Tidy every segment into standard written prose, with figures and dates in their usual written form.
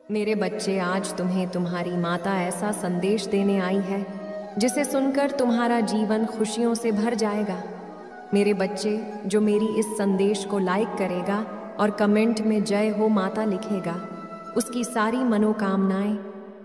मेरे बच्चे, आज तुम्हें तुम्हारी माता ऐसा संदेश देने आई है जिसे सुनकर तुम्हारा जीवन खुशियों से भर जाएगा। मेरे बच्चे, जो मेरी इस संदेश को लाइक करेगा और कमेंट में जय हो माता लिखेगा, उसकी सारी मनोकामनाएं,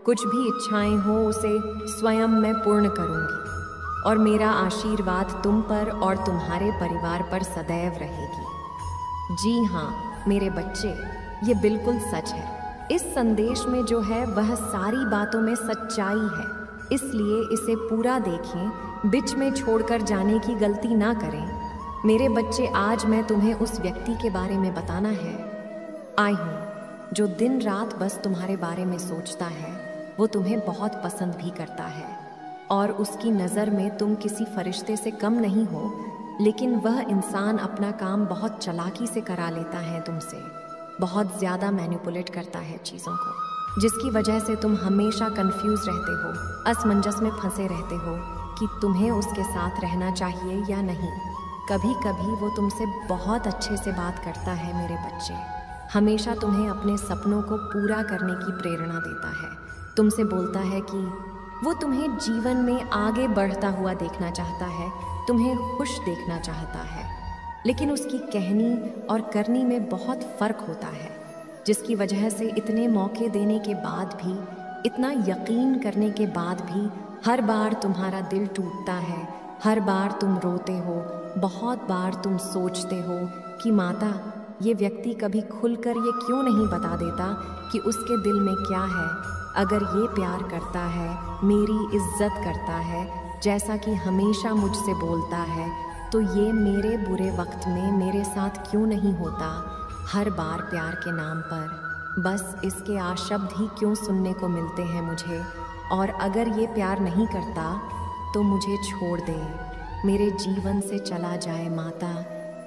कुछ भी इच्छाएं हो, उसे स्वयं मैं पूर्ण करूंगी और मेरा आशीर्वाद तुम पर और तुम्हारे परिवार पर सदैव रहेगी। जी हाँ मेरे बच्चे, ये बिल्कुल सच है। इस संदेश में जो है वह सारी बातों में सच्चाई है, इसलिए इसे पूरा देखें, बीच में छोड़कर जाने की गलती ना करें। मेरे बच्चे, आज मैं तुम्हें उस व्यक्ति के बारे में बताना है आई हूँ जो दिन रात बस तुम्हारे बारे में सोचता है। वो तुम्हें बहुत पसंद भी करता है और उसकी नज़र में तुम किसी फरिश्ते से कम नहीं हो, लेकिन वह इंसान अपना काम बहुत चालाकी से करा लेता है तुमसे, बहुत ज़्यादा मैनिपुलेट करता है चीज़ों को, जिसकी वजह से तुम हमेशा कंफ्यूज रहते हो, असमंजस में फंसे रहते हो कि तुम्हें उसके साथ रहना चाहिए या नहीं। कभी कभी वो तुमसे बहुत अच्छे से बात करता है मेरे बच्चे, हमेशा तुम्हें अपने सपनों को पूरा करने की प्रेरणा देता है। तुमसे बोलता है कि वो तुम्हें जीवन में आगे बढ़ता हुआ देखना चाहता है, तुम्हें खुश देखना चाहता है, लेकिन उसकी कहनी और करनी में बहुत फ़र्क होता है, जिसकी वजह से इतने मौके देने के बाद भी, इतना यकीन करने के बाद भी हर बार तुम्हारा दिल टूटता है, हर बार तुम रोते हो, बहुत बार तुम सोचते हो कि माता, ये व्यक्ति कभी खुलकर ये क्यों नहीं बता देता कि उसके दिल में क्या है। अगर ये प्यार करता है, मेरी इज्जत करता है, जैसा कि हमेशा मुझसे बोलता है, तो ये मेरे बुरे वक्त में मेरे साथ क्यों नहीं होता। हर बार प्यार के नाम पर बस इसके आशब्द ही क्यों सुनने को मिलते हैं मुझे। और अगर ये प्यार नहीं करता तो मुझे छोड़ दे, मेरे जीवन से चला जाए माता।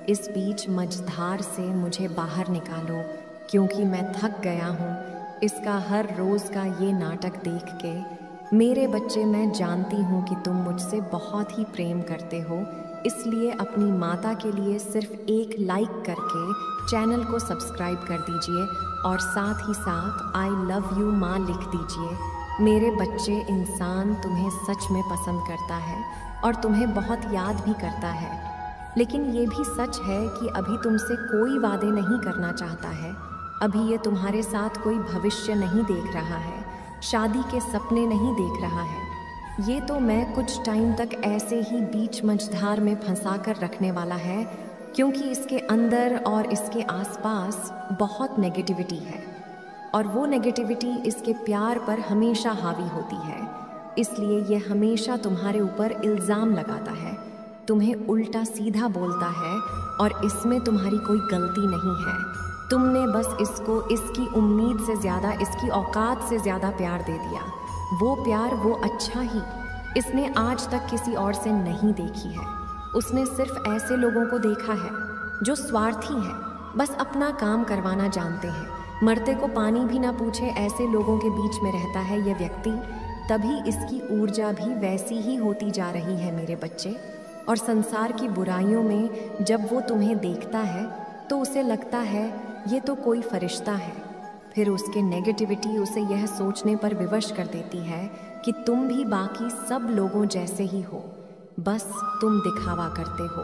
इस बीच मझधार से मुझे बाहर निकालो, क्योंकि मैं थक गया हूँ इसका हर रोज़ का ये नाटक देख के। मेरे बच्चे, मैं जानती हूँ कि तुम मुझसे बहुत ही प्रेम करते हो, इसलिए अपनी माता के लिए सिर्फ एक लाइक करके चैनल को सब्सक्राइब कर दीजिए और साथ ही साथ आई लव यू माँ लिख दीजिए। मेरे बच्चे, इंसान तुम्हें सच में पसंद करता है और तुम्हें बहुत याद भी करता है, लेकिन ये भी सच है कि अभी तुमसे कोई वादे नहीं करना चाहता है। अभी ये तुम्हारे साथ कोई भविष्य नहीं देख रहा है, शादी के सपने नहीं देख रहा है। ये तो मैं कुछ टाइम तक ऐसे ही बीच मझधार में फंसा कर रखने वाला है, क्योंकि इसके अंदर और इसके आसपास बहुत नेगेटिविटी है और वो नेगेटिविटी इसके प्यार पर हमेशा हावी होती है। इसलिए ये हमेशा तुम्हारे ऊपर इल्ज़ाम लगाता है, तुम्हें उल्टा सीधा बोलता है और इसमें तुम्हारी कोई गलती नहीं है। तुमने बस इसको इसकी उम्मीद से ज़्यादा, इसकी औकात से ज़्यादा प्यार दे दिया। वो प्यार, वो अच्छा ही इसने आज तक किसी और से नहीं देखी है। उसने सिर्फ ऐसे लोगों को देखा है जो स्वार्थी हैं, बस अपना काम करवाना जानते हैं, मरते को पानी भी ना पूछे, ऐसे लोगों के बीच में रहता है ये व्यक्ति। तभी इसकी ऊर्जा भी वैसी ही होती जा रही है मेरे बच्चे। और संसार की बुराइयों में जब वो तुम्हें देखता है तो उसे लगता है ये तो कोई फरिश्ता है। फिर उसके नेगेटिविटी उसे यह सोचने पर विवश कर देती है कि तुम भी बाकी सब लोगों जैसे ही हो, बस तुम दिखावा करते हो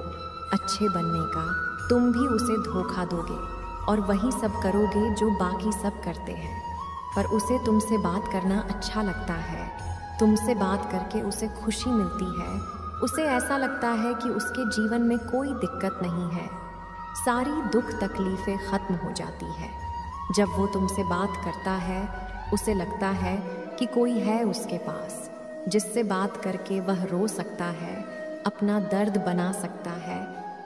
अच्छे बनने का। तुम भी उसे धोखा दोगे और वही सब करोगे जो बाकी सब करते हैं। पर उसे तुमसे बात करना अच्छा लगता है, तुमसे बात करके उसे खुशी मिलती है। उसे ऐसा लगता है कि उसके जीवन में कोई दिक्कत नहीं है, सारी दुख तकलीफ़ें ख़त्म हो जाती है। जब वो तुमसे बात करता है, उसे लगता है कि कोई है उसके पास जिससे बात करके वह रो सकता है, अपना दर्द बना सकता है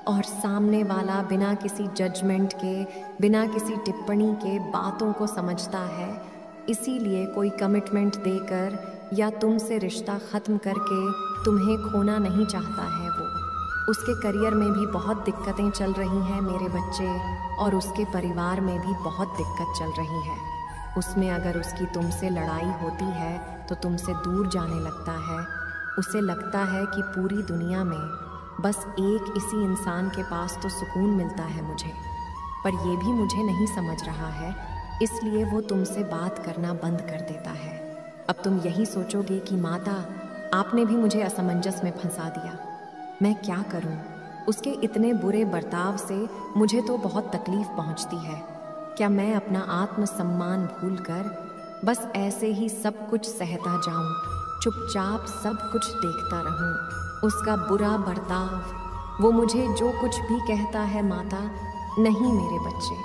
और सामने वाला बिना किसी जजमेंट के, बिना किसी टिप्पणी के बातों को समझता है। इसीलिए कोई कमिटमेंट देकर या तुमसे रिश्ता ख़त्म करके तुम्हें खोना नहीं चाहता है वो। उसके करियर में भी बहुत दिक्कतें चल रही हैं मेरे बच्चे, और उसके परिवार में भी बहुत दिक्कत चल रही है। उसमें अगर उसकी तुमसे लड़ाई होती है तो तुमसे दूर जाने लगता है। उसे लगता है कि पूरी दुनिया में बस एक इसी इंसान के पास तो सुकून मिलता है मुझे। पर ये भी मुझे नहीं समझ रहा है इसलिए वो तुमसे बात करना बंद कर देता है। अब तुम यही सोचोगे कि माता, आपने भी मुझे असमंजस में फंसा दिया, मैं क्या करूं? उसके इतने बुरे बर्ताव से मुझे तो बहुत तकलीफ पहुंचती है। क्या मैं अपना आत्मसम्मान भूलकर बस ऐसे ही सब कुछ सहता जाऊं, चुपचाप सब कुछ देखता रहूं? उसका बुरा बर्ताव, वो मुझे जो कुछ भी कहता है माता, नहीं मेरे बच्चे,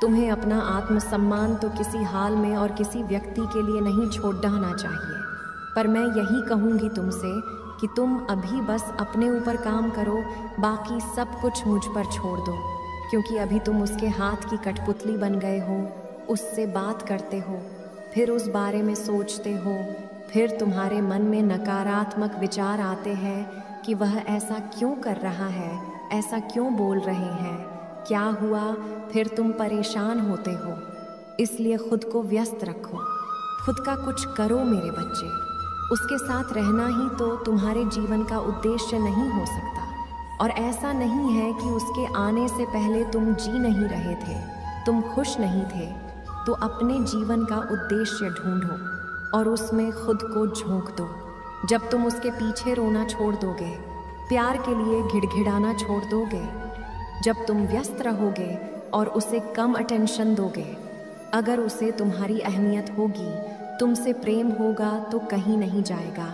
तुम्हें अपना आत्मसम्मान तो किसी हाल में और किसी व्यक्ति के लिए नहीं छोड़ देना चाहिए। पर मैं यही कहूँगी तुमसे कि तुम अभी बस अपने ऊपर काम करो, बाकी सब कुछ मुझ पर छोड़ दो, क्योंकि अभी तुम उसके हाथ की कठपुतली बन गए हो। उससे बात करते हो, फिर उस बारे में सोचते हो, फिर तुम्हारे मन में नकारात्मक विचार आते हैं कि वह ऐसा क्यों कर रहा है, ऐसा क्यों बोल रहे हैं, क्या हुआ? फिर तुम परेशान होते हो। इसलिए खुद को व्यस्त रखो, खुद का कुछ करो मेरे बच्चे। उसके साथ रहना ही तो तुम्हारे जीवन का उद्देश्य नहीं हो सकता। और ऐसा नहीं है कि उसके आने से पहले तुम जी नहीं रहे थे, तुम खुश नहीं थे, तो अपने जीवन का उद्देश्य ढूंढो और उसमें खुद को झोंक दो। जब तुम उसके पीछे रोना छोड़ दोगे, प्यार के लिए घिड़घिड़ाना छोड़ दोगे, जब तुम व्यस्त रहोगे और उसे कम अटेंशन दोगे, अगर उसे तुम्हारी अहमियत होगी, तुमसे प्रेम होगा तो कहीं नहीं जाएगा।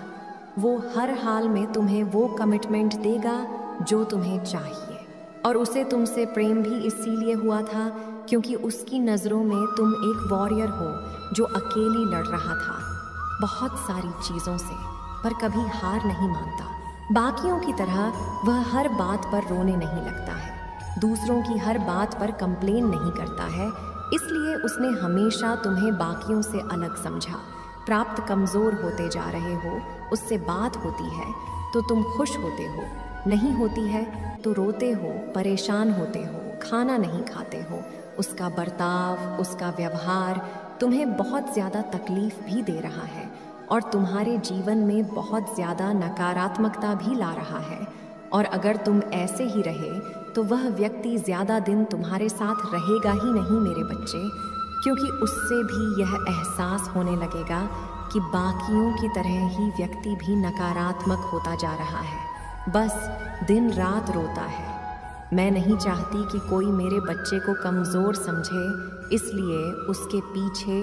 वो हर हाल में तुम्हें वो कमिटमेंट देगा जो तुम्हें चाहिए। और उसे तुमसे प्रेम भी इसीलिए हुआ था क्योंकि उसकी नज़रों में तुम एक वॉरियर हो जो अकेली लड़ रहा था बहुत सारी चीज़ों से, पर कभी हार नहीं मानता। बाकियों की तरह वह हर बात पर रोने नहीं लगता है, दूसरों की हर बात पर कंप्लेन नहीं करता है। इसलिए उसने हमेशा तुम्हें बाकियों से अलग समझा। प्राप्त कमज़ोर होते जा रहे हो, उससे बात होती है तो तुम खुश होते हो, नहीं होती है तो रोते हो, परेशान होते हो, खाना नहीं खाते हो। उसका बर्ताव, उसका व्यवहार तुम्हें बहुत ज़्यादा तकलीफ भी दे रहा है और तुम्हारे जीवन में बहुत ज़्यादा नकारात्मकता भी ला रहा है। और अगर तुम ऐसे ही रहे तो वह व्यक्ति ज़्यादा दिन तुम्हारे साथ रहेगा ही नहीं मेरे बच्चे, क्योंकि उससे भी यह एहसास होने लगेगा कि बाकियों की तरह ही व्यक्ति भी नकारात्मक होता जा रहा है, बस दिन रात रोता है। मैं नहीं चाहती कि कोई मेरे बच्चे को कमज़ोर समझे, इसलिए उसके पीछे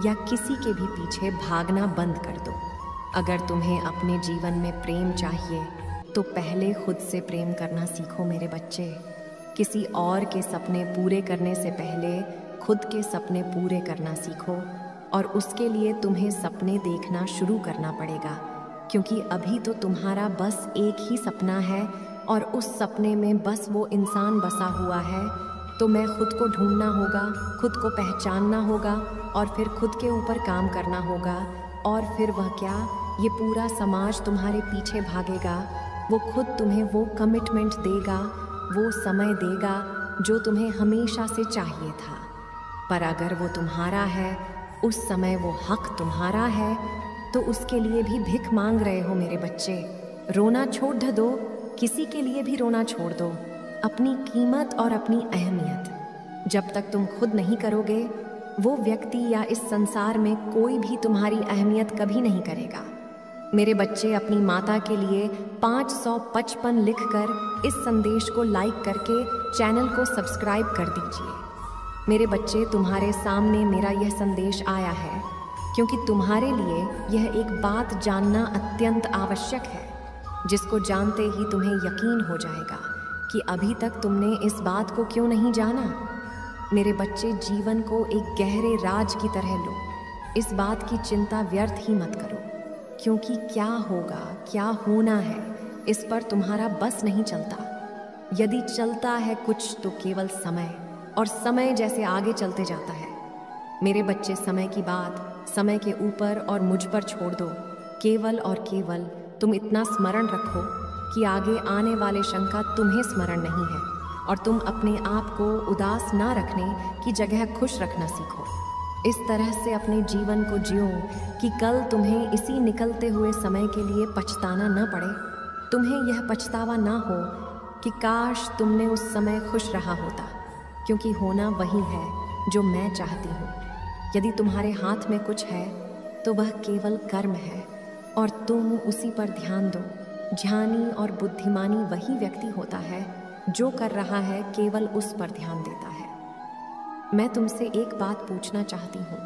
या किसी के भी पीछे भागना बंद कर दो। अगर तुम्हें अपने जीवन में प्रेम चाहिए तो पहले खुद से प्रेम करना सीखो मेरे बच्चे। किसी और के सपने पूरे करने से पहले खुद के सपने पूरे करना सीखो और उसके लिए तुम्हें सपने देखना शुरू करना पड़ेगा, क्योंकि अभी तो तुम्हारा बस एक ही सपना है और उस सपने में बस वो इंसान बसा हुआ है। तो मैं खुद को ढूंढना होगा, खुद को पहचानना होगा और फिर खुद के ऊपर काम करना होगा। और फिर वह क्या, ये पूरा समाज तुम्हारे पीछे भागेगा, वो खुद तुम्हें वो कमिटमेंट देगा, वो समय देगा जो तुम्हें हमेशा से चाहिए था। पर अगर वो तुम्हारा है, उस समय वो हक तुम्हारा है, तो उसके लिए भी भिख मांग रहे हो मेरे बच्चे। रोना छोड़ दो, किसी के लिए भी रोना छोड़ दो, अपनी कीमत और अपनी अहमियत जब तक तुम खुद नहीं करोगे, वो व्यक्ति या इस संसार में कोई भी तुम्हारी अहमियत कभी नहीं करेगा। मेरे बच्चे, अपनी माता के लिए 555 लिखकर इस संदेश को लाइक करके चैनल को सब्सक्राइब कर दीजिए। मेरे बच्चे, तुम्हारे सामने मेरा यह संदेश आया है क्योंकि तुम्हारे लिए यह एक बात जानना अत्यंत आवश्यक है, जिसको जानते ही तुम्हें यकीन हो जाएगा कि अभी तक तुमने इस बात को क्यों नहीं जाना। मेरे बच्चे, जीवन को एक गहरे राज की तरह लो। इस बात की चिंता व्यर्थ ही मत करो, क्योंकि क्या होगा, क्या होना है, इस पर तुम्हारा बस नहीं चलता। यदि चलता है कुछ तो केवल समय, और समय जैसे आगे चलते जाता है। मेरे बच्चे, समय की बात समय के ऊपर और मुझ पर छोड़ दो। केवल और केवल तुम इतना स्मरण रखो कि आगे आने वाले शंका तुम्हें स्मरण नहीं है, और तुम अपने आप को उदास ना रखने की जगह खुश रखना सीखो। इस तरह से अपने जीवन को जियो कि कल तुम्हें इसी निकलते हुए समय के लिए पछताना न पड़े। तुम्हें यह पछतावा ना हो कि काश तुमने उस समय खुश रहा होता, क्योंकि होना वही है जो मैं चाहती हूँ। यदि तुम्हारे हाथ में कुछ है तो वह केवल कर्म है और तुम उसी पर ध्यान दो। ज्ञानी और बुद्धिमानी वही व्यक्ति होता है जो कर रहा है केवल उस पर ध्यान देता है। मैं तुमसे एक बात पूछना चाहती हूँ,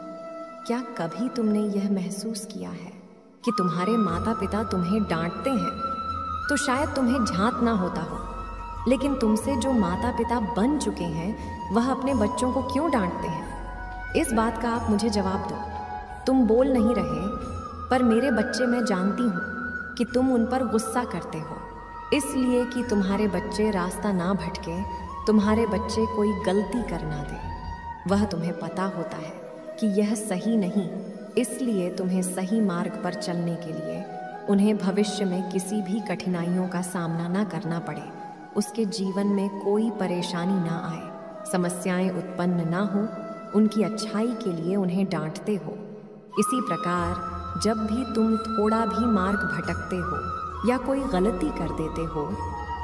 क्या कभी तुमने यह महसूस किया है कि तुम्हारे माता पिता तुम्हें डांटते हैं तो शायद तुम्हें झांक ना होता हो, लेकिन तुमसे जो माता पिता बन चुके हैं वह अपने बच्चों को क्यों डांटते हैं? इस बात का आप मुझे जवाब दो। तुम बोल नहीं रहे, पर मेरे बच्चे, मैं जानती हूँ कि तुम उन पर गुस्सा करते हो, इसलिए कि तुम्हारे बच्चे रास्ता ना भटके, तुम्हारे बच्चे कोई गलती कर ना दे। वह तुम्हें पता होता है कि यह सही नहीं, इसलिए तुम्हें सही मार्ग पर चलने के लिए उन्हें भविष्य में किसी भी कठिनाइयों का सामना ना करना पड़े, उसके जीवन में कोई परेशानी ना आए, समस्याएं उत्पन्न ना हो, उनकी अच्छाई के लिए उन्हें डांटते हो। इसी प्रकार जब भी तुम थोड़ा भी मार्ग भटकते हो या कोई गलती कर देते हो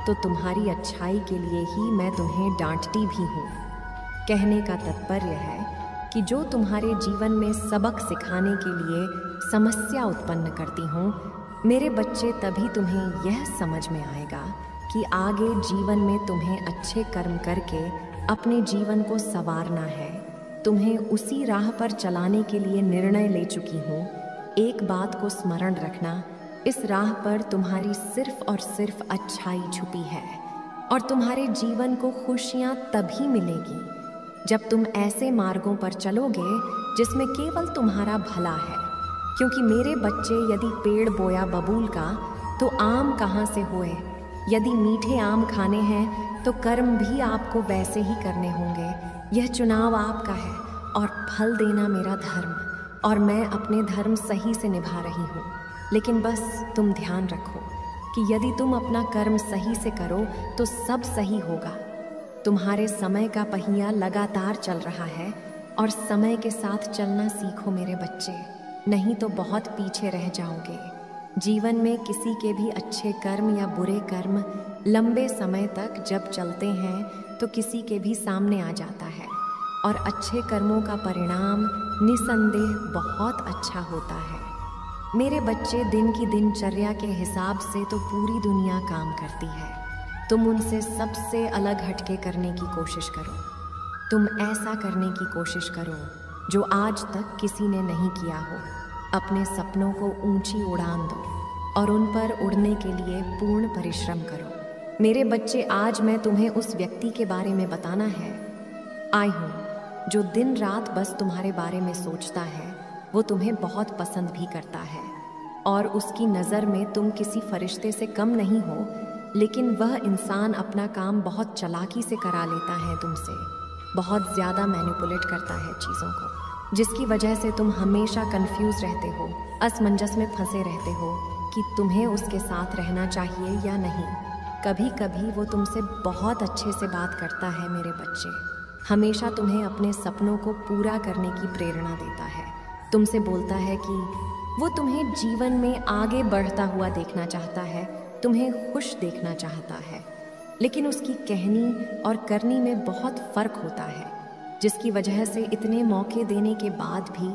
तो तुम्हारी अच्छाई के लिए ही मैं तुम्हें डांटती भी हूँ। कहने का तात्पर्य है कि जो तुम्हारे जीवन में सबक सिखाने के लिए समस्या उत्पन्न करती हूँ, मेरे बच्चे, तभी तुम्हें यह समझ में आएगा कि आगे जीवन में तुम्हें अच्छे कर्म करके अपने जीवन को संवारना है। तुम्हें उसी राह पर चलाने के लिए निर्णय ले चुकी हूँ। एक बात को स्मरण रखना, इस राह पर तुम्हारी सिर्फ और सिर्फ अच्छाई छुपी है और तुम्हारे जीवन को खुशियाँ तभी मिलेगी जब तुम ऐसे मार्गों पर चलोगे जिसमें केवल तुम्हारा भला है। क्योंकि मेरे बच्चे, यदि पेड़ बोया बबूल का तो आम कहाँ से हुए? यदि मीठे आम खाने हैं तो कर्म भी आपको वैसे ही करने होंगे। यह चुनाव आपका है और फल देना मेरा धर्म, और मैं अपने धर्म सही से निभा रही हूँ। लेकिन बस तुम ध्यान रखो कि यदि तुम अपना कर्म सही से करो तो सब सही होगा। तुम्हारे समय का पहिया लगातार चल रहा है और समय के साथ चलना सीखो मेरे बच्चे, नहीं तो बहुत पीछे रह जाओगे। जीवन में किसी के भी अच्छे कर्म या बुरे कर्म लंबे समय तक जब चलते हैं तो किसी के भी सामने आ जाता है, और अच्छे कर्मों का परिणाम निसंदेह बहुत अच्छा होता है। मेरे बच्चे, दिन की दिनचर्या के हिसाब से तो पूरी दुनिया काम करती है। तुम उनसे सबसे अलग हटके करने की कोशिश करो। तुम ऐसा करने की कोशिश करो जो आज तक किसी ने नहीं किया हो। अपने सपनों को ऊंची उड़ान दो और उन पर उड़ने के लिए पूर्ण परिश्रम करो। मेरे बच्चे, आज मैं तुम्हें उस व्यक्ति के बारे में बताना है आई हूँ जो दिन रात बस तुम्हारे बारे में सोचता है। वो तुम्हें बहुत पसंद भी करता है और उसकी नज़र में तुम किसी फरिश्ते से कम नहीं हो, लेकिन वह इंसान अपना काम बहुत चालाकी से करा लेता है तुमसे, बहुत ज़्यादा मैनिपुलेट करता है चीज़ों को, जिसकी वजह से तुम हमेशा कंफ्यूज रहते हो, असमंजस में फंसे रहते हो कि तुम्हें उसके साथ रहना चाहिए या नहीं। कभी कभी वो तुमसे बहुत अच्छे से बात करता है मेरे बच्चे, हमेशा तुम्हें अपने सपनों को पूरा करने की प्रेरणा देता है। तुमसे बोलता है कि वो तुम्हें जीवन में आगे बढ़ता हुआ देखना चाहता है, तुम्हें खुश देखना चाहता है, लेकिन उसकी कहनी और करनी में बहुत फ़र्क होता है, जिसकी वजह से इतने मौके देने के बाद भी,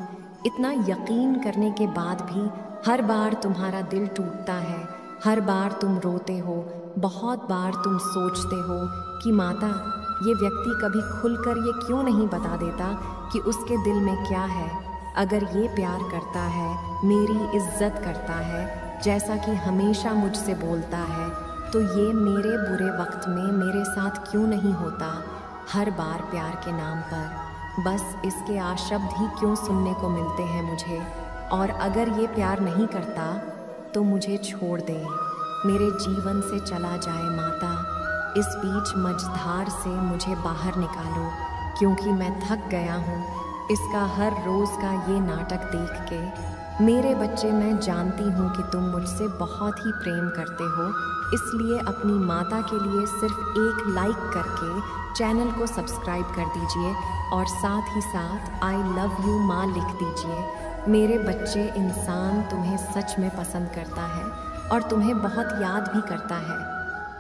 इतना यकीन करने के बाद भी हर बार तुम्हारा दिल टूटता है, हर बार तुम रोते हो, बहुत बार तुम सोचते हो कि माता, ये व्यक्ति कभी खुलकर ये क्यों नहीं बता देता कि उसके दिल में क्या है। अगर ये प्यार करता है, मेरी इज्जत करता है, जैसा कि हमेशा मुझसे बोलता है, तो ये मेरे बुरे वक्त में मेरे साथ क्यों नहीं होता। हर बार प्यार के नाम पर बस इसके आशब्द ही क्यों सुनने को मिलते हैं मुझे। और अगर ये प्यार नहीं करता तो मुझे छोड़ दे, मेरे जीवन से चला जाए माता। इस बीच मझधार से मुझे बाहर निकालो, क्योंकि मैं थक गया हूँ इसका हर रोज़ का ये नाटक देख के। मेरे बच्चे, मैं जानती हूँ कि तुम मुझसे बहुत ही प्रेम करते हो, इसलिए अपनी माता के लिए सिर्फ एक लाइक करके चैनल को सब्सक्राइब कर दीजिए और साथ ही साथ आई लव यू माँ लिख दीजिए। मेरे बच्चे, इंसान तुम्हें सच में पसंद करता है और तुम्हें बहुत याद भी करता है,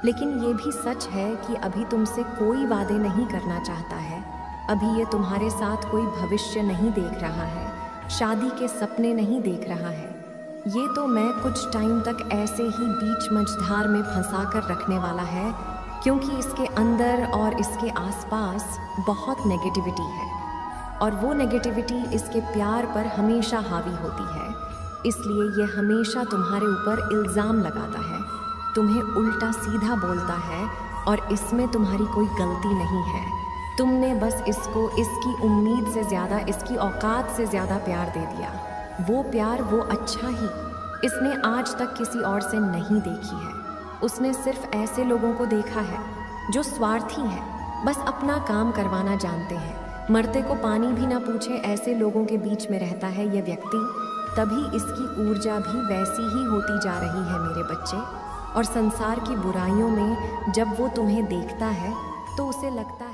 लेकिन ये भी सच है कि अभी तुमसे कोई वादे नहीं करना चाहता है। अभी ये तुम्हारे साथ कोई भविष्य नहीं देख रहा है, शादी के सपने नहीं देख रहा है। ये तो मैं कुछ टाइम तक ऐसे ही बीच मझधार में फंसा कर रखने वाला है, क्योंकि इसके अंदर और इसके आसपास बहुत नेगेटिविटी है और वो नेगेटिविटी इसके प्यार पर हमेशा हावी होती है। इसलिए ये हमेशा तुम्हारे ऊपर इल्ज़ाम लगाता है, तुम्हें उल्टा सीधा बोलता है और इसमें तुम्हारी कोई गलती नहीं है। तुमने बस इसको इसकी उम्मीद से ज़्यादा, इसकी औकात से ज़्यादा प्यार दे दिया। वो प्यार, वो अच्छा ही इसने आज तक किसी और से नहीं देखी है। उसने सिर्फ ऐसे लोगों को देखा है जो स्वार्थी हैं, बस अपना काम करवाना जानते हैं, मरते को पानी भी ना पूछे। ऐसे लोगों के बीच में रहता है यह व्यक्ति, तभी इसकी ऊर्जा भी वैसी ही होती जा रही है मेरे बच्चे। और संसार की बुराइयों में जब वो तुम्हें देखता है तो उसे लगता है